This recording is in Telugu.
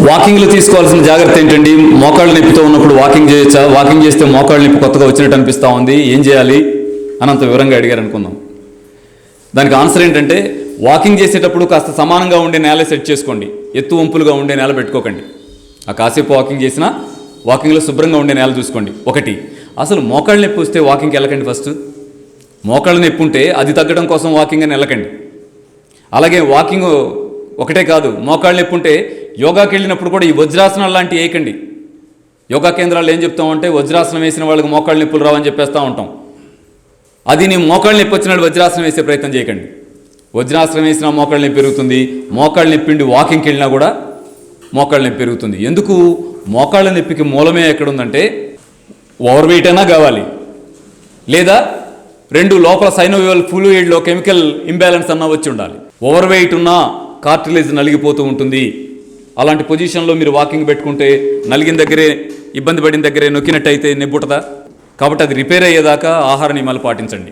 వాకింగ్లో తీసుకోవాల్సిన జాగ్రత్త ఏంటండి? మోకాళ్ళు నొప్పితో ఉన్నప్పుడు వాకింగ్ చేయొచ్చా? వాకింగ్ చేస్తే మోకాళ్ళు నొప్పి కొత్తగా వచ్చినట్టు అనిపిస్తూ ఉంది, ఏం చేయాలి అనంత వివరంగా అడిగారు అనుకుందాం. దానికి ఆన్సర్ ఏంటంటే, వాకింగ్ చేసేటప్పుడు కాస్త సమానంగా ఉండే నేల సెట్ చేసుకోండి, ఎత్తు వంపులుగా ఉండే నేల పెట్టుకోకండి. ఆ కాసేపు వాకింగ్ చేసినా వాకింగ్లో శుభ్రంగా ఉండే నేల చూసుకోండి. ఒకటి, అసలు మోకాళ్ళు నొప్పి వస్తే వాకింగ్కి వెళ్ళకండి. ఫస్ట్ మోకాళ్ళు నొప్పి ఉంటే అది తగ్గడం కోసం వాకింగ్ అని వెళ్ళకండి. అలాగే వాకింగ్ ఒకటే కాదు, మోకాళ్ళు నొప్పి ఉంటే యోగాకి వెళ్ళినప్పుడు కూడా ఈ వజ్రాసనాలు లాంటివి వేయకండి. యోగా కేంద్రాల్లో ఏం చెప్తామంటే, వజ్రాసనం వేసిన వాళ్ళకి మోకాళ్ళు నొప్పులు రావని చెప్పేస్తూ ఉంటాం. అది నీ మోకాళ్ళు నొప్పి వచ్చిన వాళ్ళు వజ్రాసనం వేసే ప్రయత్నం చేయకండి. వజ్రాసనం వేసినా మోకాళ్ళు నొప్పి పెరుగుతుంది, మోకాళ్ళు నొప్పిండి వాకింగ్కి వెళ్ళినా కూడా మోకాళ్ళు నొప్పి పెరుగుతుంది. ఎందుకు? మోకాళ్ళ నొప్పికి మూలమే ఎక్కడుందంటే, ఓవర్ వెయిట్ అయినా కావాలి, లేదా రెండు లోపల సైనోవియల్ ఫ్లూయిడ్లో కెమికల్ ఇంబ్యాలెన్స్ అన్నా వచ్చి ఉండాలి. ఓవర్ వెయిట్ ఉన్నా కార్టిలేజ్ నలిగిపోతూ ఉంటుంది. అలాంటి పొజిషన్లో మీరు వాకింగ్ పెట్టుకుంటే నలిగిన దగ్గరే, ఇబ్బంది పడిన దగ్గరే నొక్కినట్టయితే నొప్పుంటుందా? కాబట్టి అది రిపేర్ అయ్యేదాకా ఆహార నియమాలు పాటించండి.